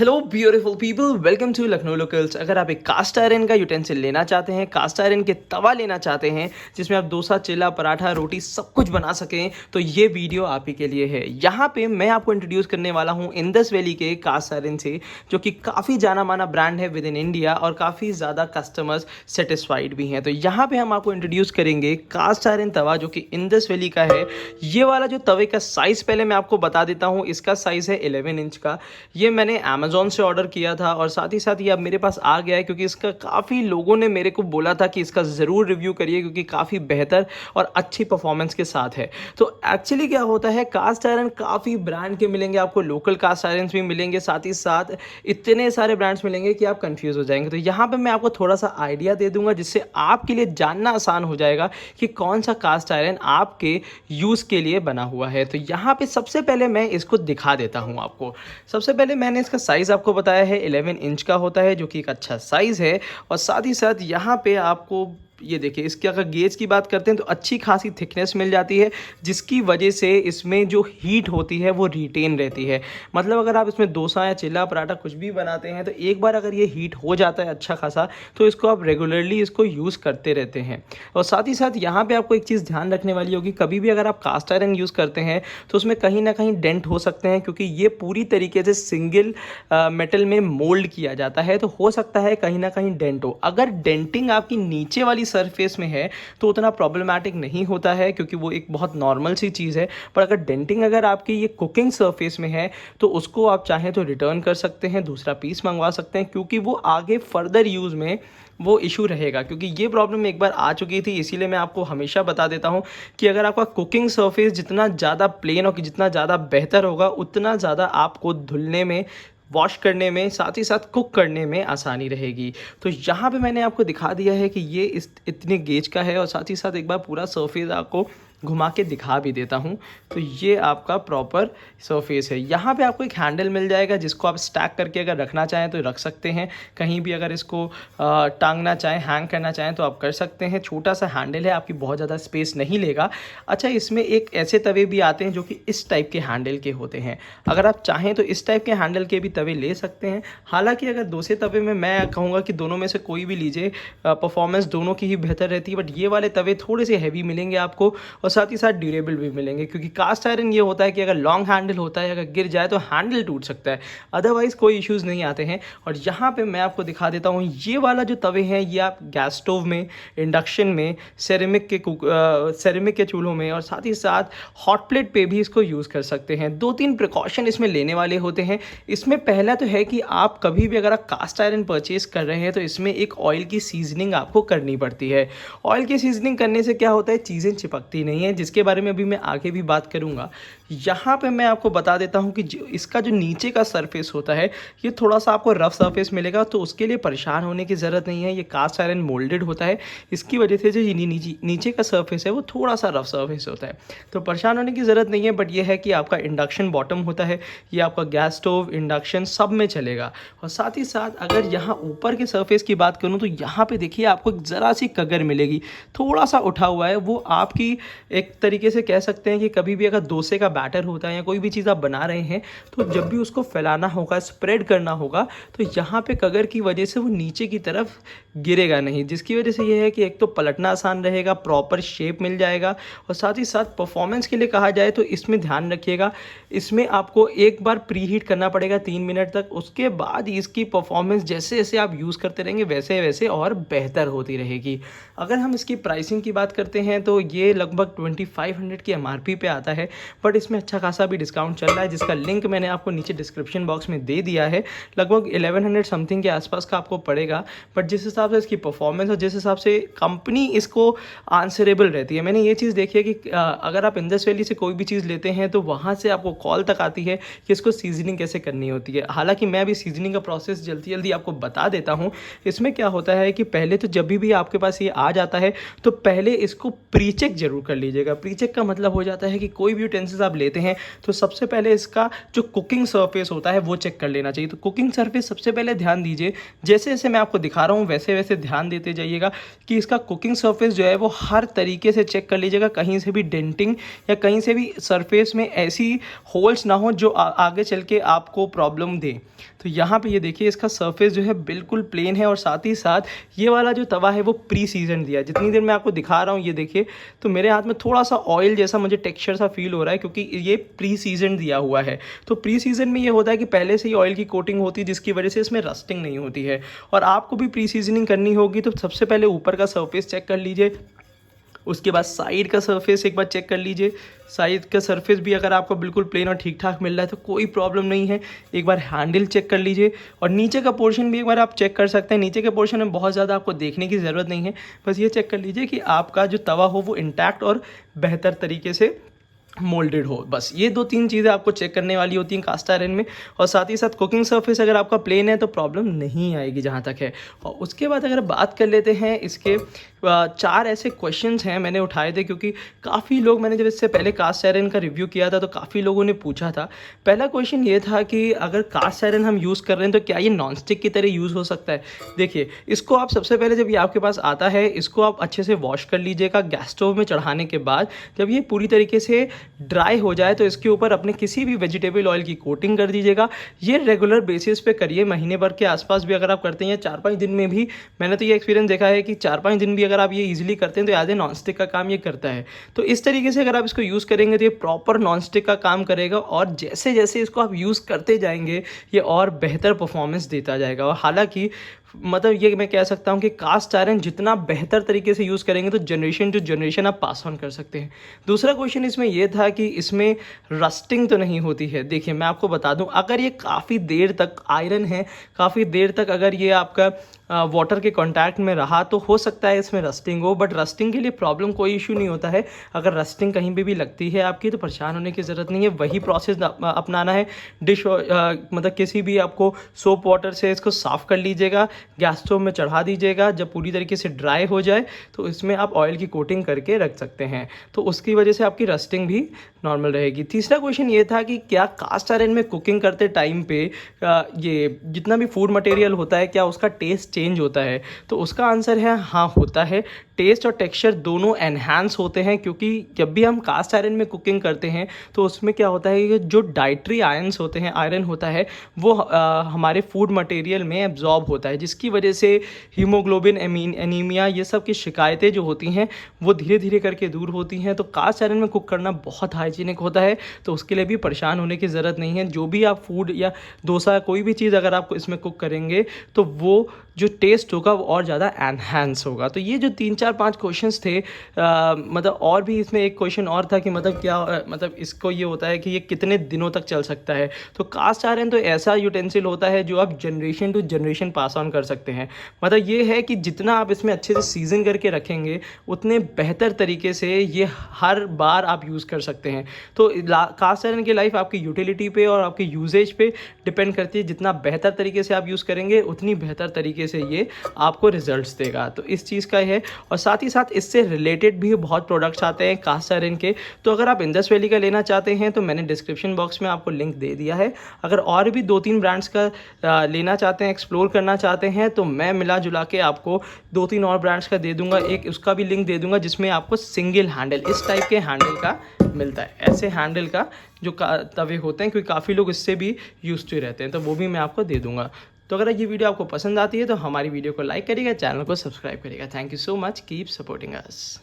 Hello beautiful people, welcome to Lucknow locals. अगर आप एक कास्ट आयरन का यूटेंसिल लेना चाहते हैं, कास्ट आयरन के तवा लेना चाहते हैं जिसमें आप डोसा, चिल्ला, पराठा, रोटी सब कुछ बना सकें, तो ये वीडियो आप ही के लिए है। यहाँ पे मैं आपको इंट्रोड्यूस करने वाला हूँ इंडस वैली के कास्ट आयरन से, जो कि काफ़ी जाना माना ब्रांड है विद इन इंडिया और काफ़ी ज़्यादा कस्टमर्स सेटिस्फाइड भी हैं। तो यहाँ पे हम आपको इंट्रोड्यूस करेंगे कास्ट आयरन तवा, जो कि इंडस वैली का है। ये वाला जो तवे का साइज़ पहले मैं आपको बता देता हूँ। इसका साइज़ है 11 इंच का। ये मैंने अमेज़ॉन से ऑर्डर किया था और साथ ही साथ ये अब मेरे पास आ गया है, क्योंकि इसका काफ़ी लोगों ने मेरे को बोला था कि इसका ज़रूर रिव्यू करिए, क्योंकि काफ़ी बेहतर और अच्छी परफॉर्मेंस के साथ है। तो एक्चुअली क्या होता है, कास्ट आयरन काफ़ी ब्रांड के मिलेंगे आपको, लोकल कास्ट आयरन भी मिलेंगे, साथ ही साथ इतने सारे ब्रांड्स मिलेंगे कि आप कंफ्यूज हो जाएंगे। तो यहाँ पे मैं आपको थोड़ा सा आइडिया दे दूंगा, जिससे आपके लिए जानना आसान हो जाएगा कि कौन सा कास्ट आयरन आपके यूज़ के लिए बना हुआ है। तो यहाँ पे सबसे पहले मैं इसको दिखा देता हूँ आपको। सबसे पहले मैंने इसका साइज़ आपको बताया है 11 इंच का होता है, जो कि एक अच्छा साइज़ है। और साथ ही साथ यहाँ पे आपको ये देखिए, इसके अगर गेज की बात करते हैं तो अच्छी खासी थिकनेस मिल जाती है, जिसकी वजह से इसमें जो हीट होती है वो रिटेन रहती है। मतलब अगर आप इसमें डोसा या चिल्ला पराठा कुछ भी बनाते हैं, तो एक बार अगर ये हीट हो जाता है अच्छा खासा, तो इसको आप रेगुलरली इसको यूज़ करते रहते हैं। और साथ ही साथ यहाँ पे आपको एक चीज़ ध्यान रखने वाली होगी, कभी भी अगर आप कास्ट आयरन यूज़ करते हैं तो उसमें कहीं ना कहीं डेंट हो सकते हैं, क्योंकि ये पूरी तरीके से सिंगल मेटल में मोल्ड किया जाता है। तो हो सकता है कहीं ना कहीं डेंट हो। अगर डेंटिंग आपकी नीचे वाली सरफेस में है तो उतना प्रॉब्लमैटिक नहीं होता है, क्योंकि वो एक बहुत नॉर्मल सी चीज़ है। पर अगर डेंटिंग अगर आपकी ये कुकिंग सरफेस में है, तो उसको आप चाहें तो रिटर्न कर सकते हैं, दूसरा पीस मंगवा सकते हैं, क्योंकि वो आगे फर्दर यूज़ में वो इशू रहेगा। क्योंकि ये प्रॉब्लम एक बार आ चुकी थी, इसीलिए मैं आपको हमेशा बता देता हूँ कि अगर आपका कुकिंग सरफेस जितना ज़्यादा प्लेन और जितना ज़्यादा बेहतर होगा, उतना ज़्यादा आपको धुलने में, वॉश करने में, साथ ही साथ कुक करने में आसानी रहेगी। तो यहाँ पे मैंने आपको दिखा दिया है कि ये इतने गेज का है, और साथ ही साथ एक बार पूरा सरफेस आपको घुमा के दिखा भी देता हूँ। तो ये आपका प्रॉपर सरफेस है। यहाँ पे आपको एक हैंडल मिल जाएगा, जिसको आप स्टैक करके अगर रखना चाहें तो रख सकते हैं। कहीं भी अगर इसको टांगना चाहें, हैंग करना चाहें तो आप कर सकते हैं। छोटा सा हैंडल है, आपकी बहुत ज़्यादा स्पेस नहीं लेगा। अच्छा, इसमें एक ऐसे तवे भी आते हैं जो कि इस टाइप के हैंडल के होते हैं। अगर आप चाहें तो इस टाइप के हैंडल के भी तवे ले सकते हैं। हालांकि अगर डोसे तवे में मैं कहूँगा कि दोनों में से कोई भी लीजिए, परफॉर्मेंस दोनों की ही बेहतर रहती है। बट ये वाले तवे थोड़े से हैवी मिलेंगे आपको, और साथ ही साथ ड्यूरेबल भी मिलेंगे, क्योंकि कास्ट आयरन ये होता है कि अगर लॉन्ग हैंडल होता है, अगर गिर जाए तो हैंडल टूट सकता है, अदरवाइज कोई इश्यूज़ नहीं आते हैं। और यहाँ पे मैं आपको दिखा देता हूँ, ये वाला जो तवे हैं ये आप गैस स्टोव में, इंडक्शन में, सेरेमिक के चूल्हों में, और साथ ही साथ हॉट प्लेट पे भी इसको यूज़ कर सकते हैं। 2-3 प्रिकॉशन इसमें लेने वाले होते हैं। इसमें पहला तो है कि आप कभी भी अगर आप कास्ट आयरन परचेज कर रहे हैं तो इसमें एक ऑयल की सीजनिंग आपको करनी पड़ती है। ऑयल की सीजनिंग करने से क्या होता है, चीज़ें चिपकती नहीं है, जिसके बारे में अभी मैं आगे भी बात करूंगा। यहाँ पे मैं आपको बता देता हूँ कि इसका जो नीचे का सरफेस होता है, ये थोड़ा सा आपको रफ सरफेस मिलेगा, तो उसके लिए परेशान होने की ज़रूरत नहीं है। ये कास्ट आयरन मोल्डेड होता है, इसकी वजह से जो नीचे का सरफेस है वो थोड़ा सा रफ सरफेस होता है, तो परेशान होने की ज़रूरत नहीं है। बट ये है कि आपका इंडक्शन बॉटम होता है, ये आपका गैस स्टोव, इंडक्शन सब में चलेगा। और साथ ही साथ अगर यहाँ ऊपर के सरफेस की बात करूँ, तो यहाँ पे देखिए आपको ज़रा सी कगर मिलेगी, थोड़ा सा उठा हुआ है। वो आपकी एक तरीके से कह सकते हैं कि कभी भी अगर डोसे का बैटर होता है या कोई भी चीज़ आप बना रहे हैं, तो जब भी उसको फैलाना होगा, स्प्रेड करना होगा, तो यहाँ पे कगर की वजह से वो नीचे की तरफ गिरेगा नहीं, जिसकी वजह से ये है कि एक तो पलटना आसान रहेगा, प्रॉपर शेप मिल जाएगा। और साथ ही साथ परफॉर्मेंस के लिए कहा जाए तो इसमें ध्यान रखिएगा, इसमें आपको एक बार प्री हीट करना पड़ेगा 3 मिनट तक। उसके बाद इसकी परफॉर्मेंस जैसे जैसे आप यूज़ करते रहेंगे वैसे वैसे और बेहतर होती रहेगी। अगर हम इसकी प्राइसिंग की बात करते हैं तो ये लगभग 2500 की MRP पे आता है, बट इसमें अच्छा खासा भी डिस्काउंट चल रहा है, जिसका लिंक मैंने आपको नीचे डिस्क्रिप्शन बॉक्स में दे दिया है। लगभग 1100 समथिंग के आसपास का आपको पड़ेगा। बट जिस हिसाब से इसकी परफॉर्मेंस और जिस हिसाब से कंपनी इसको आंसरेबल रहती है, मैंने ये चीज़ देखी है कि अगर आप इंडस वैली से कोई भी चीज़ लेते हैं तो वहाँ से आपको कॉल तक आती है कि इसको सीजनिंग कैसे करनी होती है। हालांकि मैं अभी सीजनिंग का प्रोसेस जल्दी जल्दी आपको बता देता हूँ। इसमें क्या होता है कि पहले तो जब भी आपके पास ये आ जाता है, तो पहले इसको प्री चेक जरूर कर लीजिएगा। प्री चेक का मतलब हो जाता है कि कोई भी यूटेंसिल्स आप लेते हैं तो सबसे पहले इसका जो कुकिंग सरफेस होता है वो चेक कर लेना चाहिए। तो कुकिंग सरफेस सबसे पहले ध्यान दीजिए, जैसे जैसे मैं आपको दिखा रहा हूँ वैसे वैसे ध्यान देते जाइएगा कि इसका कुकिंग सरफेस जो है वो हर तरीके से चेक कर लीजिएगा, कहीं से भी डेंटिंग या कहीं से भी सरफेस में ऐसी होल्स ना हो जो आगे चल के आपको प्रॉब्लम दे। तो यहाँ पे ये देखिए इसका सरफेस जो है बिल्कुल प्लेन है और साथ ही साथ ये वाला जो तवा है वो प्री सीजन दिया है। जितनी देर मैं आपको दिखा रहा हूँ ये देखिए, तो मेरे हाथ में थोड़ा सा ऑयल जैसा मुझे टेक्सचर सा फील हो रहा है क्योंकि ये प्री सीजन दिया हुआ है। तो प्री सीजन में ये होता है कि पहले से ही ऑयल की कोटिंग होती है जिसकी वजह से इसमें रस्टिंग नहीं होती है। और आपको भी प्री सीजनिंग करनी होगी तो सबसे पहले ऊपर का सरफेस चेक कर लीजिए, उसके बाद साइड का सरफेस एक बार चेक कर लीजिए। साइड का सरफेस भी अगर आपको बिल्कुल प्लेन और ठीक ठाक मिल रहा है तो कोई प्रॉब्लम नहीं है। एक बार हैंडल चेक कर लीजिए और नीचे का पोर्शन भी एक बार आप चेक कर सकते हैं। नीचे के पोर्शन में बहुत ज़्यादा आपको देखने की ज़रूरत नहीं है, बस ये चेक कर लीजिए कि आपका जो तवा हो वो इंटैक्ट और बेहतर तरीके से मोल्डेड हो। बस ये 2-3 चीज़ें आपको चेक करने वाली होती हैं कास्ट आयरन में। और साथ ही साथ कुकिंग सरफेस अगर आपका प्लेन है तो प्रॉब्लम नहीं आएगी जहाँ तक है। और उसके बाद अगर बात कर लेते हैं इसके 4 ऐसे क्वेश्चंस हैं मैंने उठाए थे क्योंकि काफ़ी लोग, मैंने जब इससे पहले कास्ट आयरन का रिव्यू किया था तो काफ़ी लोगों ने पूछा था। पहला क्वेश्चन ये था कि अगर कास्ट आयरन हम यूज़ कर रहे हैं तो क्या ये नॉन स्टिक की तरह यूज़ हो सकता है। देखिए इसको आप सबसे पहले जब ये आपके पास आता है इसको आप अच्छे से वॉश कर लीजिएगा गैस स्टोव में चढ़ाने के बाद। जब ये पूरी तरीके से ड्राई हो जाए तो इसके ऊपर अपने किसी भी वेजिटेबल ऑयल की कोटिंग कर दीजिएगा। ये रेगुलर बेसिस पे करिए, महीने भर के आसपास भी अगर आप करते हैं, 4-5 दिन में भी मैंने तो ये एक्सपीरियंस देखा है कि 4-5 दिन भी अगर आप ये इजीली करते हैं तो एज ए नॉन स्टिक का काम ये करता है। तो इस तरीके से अगर आप इसको यूज़ करेंगे तो ये प्रॉपर नॉन स्टिक का काम करेगा और जैसे जैसे इसको आप यूज़ करते जाएंगे ये और बेहतर परफॉर्मेंस देता जाएगा। और हालांकि मतलब ये मैं कह सकता हूँ कि कास्ट आयरन जितना बेहतर तरीके से यूज़ करेंगे तो जनरेशन टू जनरेशन आप पास ऑन कर सकते हैं। दूसरा क्वेश्चन इसमें ये था कि इसमें रस्टिंग तो नहीं होती है। देखिए मैं आपको बता दूं, अगर ये काफ़ी देर तक आयरन है, काफ़ी देर तक अगर ये आपका वाटर के कांटेक्ट में रहा तो हो सकता है इसमें रस्टिंग हो, बट रस्टिंग के लिए प्रॉब्लम कोई इशू नहीं होता है। अगर रस्टिंग कहीं पे भी लगती है आपकी तो परेशान होने की ज़रूरत नहीं है। वही प्रोसेस अपनाना है। मतलब किसी भी आपको सोप वाटर से इसको साफ़ कर लीजिएगा, गैस स्टोव में चढ़ा दीजिएगा। जब पूरी तरीके से ड्राई हो जाए तो इसमें आप ऑयल की कोटिंग करके रख सकते हैं, तो उसकी वजह से आपकी रस्टिंग भी नॉर्मल रहेगी। तीसरा क्वेश्चन ये था कि क्या कास्ट आयरन में कुकिंग करते टाइम पे ये जितना भी फूड मटेरियल होता है क्या उसका टेस्ट चेंज होता है। तो उसका आंसर है हाँ, होता है। टेस्ट और टेक्सचर दोनों एनहांस होते हैं क्योंकि जब भी हम कास्ट आयरन में कुकिंग करते हैं तो उसमें क्या होता है कि जो डाइटरी आयंस होते हैं, आयरन होता है वो हमारे फूड मटेरियल में एब्जॉर्ब होता है, जिसकी वजह से हीमोग्लोबिन, एनीमिया, ये सब की शिकायतें जो होती हैं वो धीरे धीरे करके दूर होती हैं। तो कास्ट आयरन में कुक करना बहुत हाइजीनिक होता है, तो उसके लिए भी परेशान होने की ज़रूरत नहीं है। जो भी आप फूड या डोसा कोई भी चीज़ अगर आप इसमें कुक करेंगे तो वो जो टेस्ट होगा वो और ज़्यादा एनहांस होगा। तो ये जो 3-4-5 क्वेश्चंस थे, मतलब और भी इसमें एक क्वेश्चन और था कि मतलब क्या मतलब इसको ये होता है कि ये कितने दिनों तक चल सकता है। तो कास्ट आयरन तो ऐसा यूटेंसिल होता है जो आप generation to generation pass on कर सकते हैं। मतलब ये है कि जितना आप इसमें अच्छे से सीजन करके रखेंगे उतने बेहतर तरीके से ये हर बार आप यूज़ कर सकते हैं। तो कास्ट आयरन की लाइफ आपकी यूटिलिटी पे और आपके यूजेज पे डिपेंड करती है। जितना बेहतर तरीके से आप यूज़ करेंगे उतनी बेहतर तरीके से ये आपको रिजल्ट्स देगा। तो इस चीज़ का है। और साथ ही साथ इससे रिलेटेड भी बहुत प्रोडक्ट्स आते हैं कास्ट आयरन के। तो अगर आप इंडस वैली का लेना चाहते हैं तो मैंने डिस्क्रिप्शन बॉक्स में आपको लिंक दे दिया है। अगर और भी 2-3 ब्रांड्स का लेना चाहते हैं, एक्सप्लोर करना चाहते हैं तो मैं मिला जुला के आपको 2-3 और ब्रांड्स का दे दूंगा। एक उसका भी लिंक दे दूंगा जिसमें आपको सिंगल हैंडल, इस टाइप के हैंडल का मिलता है। ऐसे हैंडल का जो तवे होते हैं, क्योंकि काफ़ी लोग इससे भी यूज्ड टू रहते हैं, तो वो भी मैं आपको दे दूंगा। तो अगर ये वीडियो आपको पसंद आती है तो हमारी वीडियो को लाइक करिएगा, चैनल को सब्सक्राइब करिएगा। Thank you so much, keep supporting us.